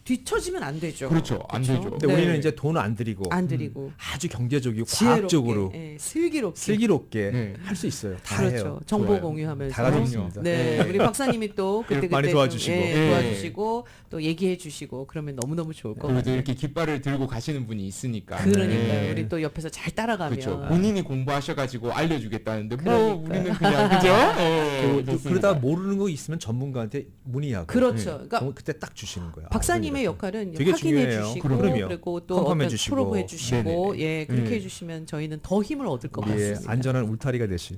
뒤처지면 안 되죠. 그렇죠. 안 그렇죠? 되죠. 근데 네. 우리는 이제 돈을 안 들이고 안 드리고 아주 경제적이고 지혜롭게, 과학적으로 예, 슬기롭게. 슬기롭게 네. 할 수 있어요. 다 그렇죠. 해요. 정보 좋아요. 공유하면서 다 가지고 그럼요. 있습니다. 네, 네. 우리 박사님이 또 그때 많이 좀, 도와주시고. 예, 네. 도와주시고 또 얘기해 주시고 그러면 너무너무 좋을 것 그리고 또 같아요. 이렇게 깃발을 들고 가시는 분이 있으니까. 그러니까요. 네. 우리 또 옆에서 잘 따라가면 그렇죠. 본인이 공부하셔가지고 알려주겠다는데 뭐 그러니까요. 우리는 그냥 그죠? 네, 좋습니다. 그러다 모르는 거 있으면 전문가한테 문의하고 그렇죠. 네. 그러니까 그때 딱 주시는 거예요. 박사님의 아, 역할은 되게 확인해 중요해요. 주시고 그럼요. 그리고 또 컴컴해 어떤 주시고. 프로브 해주시고 네네네. 예 그렇게 네. 해주시면 저희는 더 힘을 얻을 것 우리의 같습니다. 안전한 울타리가 되실.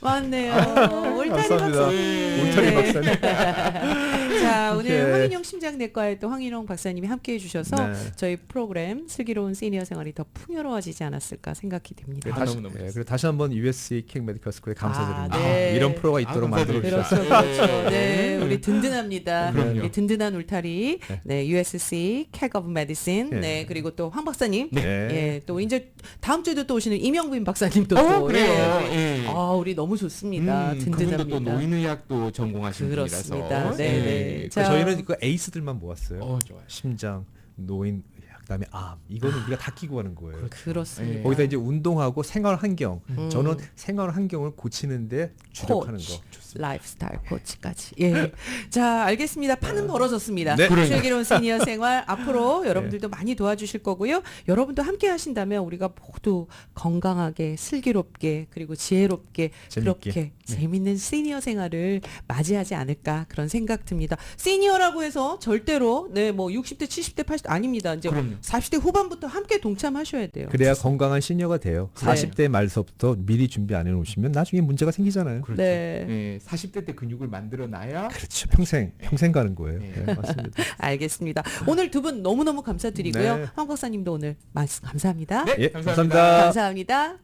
맞네요. 울타리 감사합니다. 박사님. 울타리 네. 박사님. 자 오늘 이렇게. 황인영 심장내과의 또 황인영 박사님이 함께해 주셔서 네. 저희 프로그램 슬기로운 시니어 생활이 더 풍요로워지지 않았을까 생각이 됩니다. 네, 아, 다시, 너무너무 그리고 다시 한번 USC 킹 메디컬 스쿨에 감사드립니다. 아, 네. 이런 프로가 있도록 감사드립니다. 만들어 그렇죠, 주셔서. 그렇죠. 네, 우리 든든합니다. 그럼요. 이 든든한 울타리, 네, USC Cat of Medicine, 네. 네, 그리고 또 황 박사님, 네. 예, 또 이제 다음 주에도 또 오시는 이명빈 박사님도 또, 그래요. 예. 예. 아, 우리 너무 좋습니다. 그분도 또 든든합니다. 노인의학도 전공하신 그렇습니다. 분이라서. 네, 예. 네. 그러니까 자, 저희는 그 에이스들만 모았어요. 좋아요. 심장, 노인, 그다음에 암. 이거는 우리가 다 끼고 가는 거예요. 그렇습니다. 예. 거기다 이제 운동하고 생활 환경. 음. 저는 생활 환경을 고치는데 주력하는 거. 라이프스타일 코치까지. 예. 자, 알겠습니다. 판은 벌어졌습니다. 네. 그러니까. 슬기로운 시니어 생활 앞으로 여러분들도 많이 도와주실 거고요. 여러분도 함께 하신다면 우리가 모두 건강하게 슬기롭게 그리고 지혜롭게 재밌게. 그렇게 재밌는 시니어 생활을 맞이하지 않을까 그런 생각 듭니다. 시니어라고 해서 절대로 네, 뭐 60대, 70대, 80대 아닙니다. 이제 그럼요. 40대 후반부터 함께 동참하셔야 돼요. 그래야 건강한 시니어가 돼요. 네. 40대 말서부터 미리 준비 안 해놓으시면 나중에 문제가 생기잖아요. 그렇죠. 네. 예, 40대 때 근육을 만들어 놔야 그렇죠. 평생 가는 거예요. 네. 네, 맞습니다. 알겠습니다. 오늘 두 분 너무너무 감사드리고요. 네. 황 박사님도 오늘 말씀 감사합니다. 네, 예, 감사합니다. 감사합니다. 감사합니다.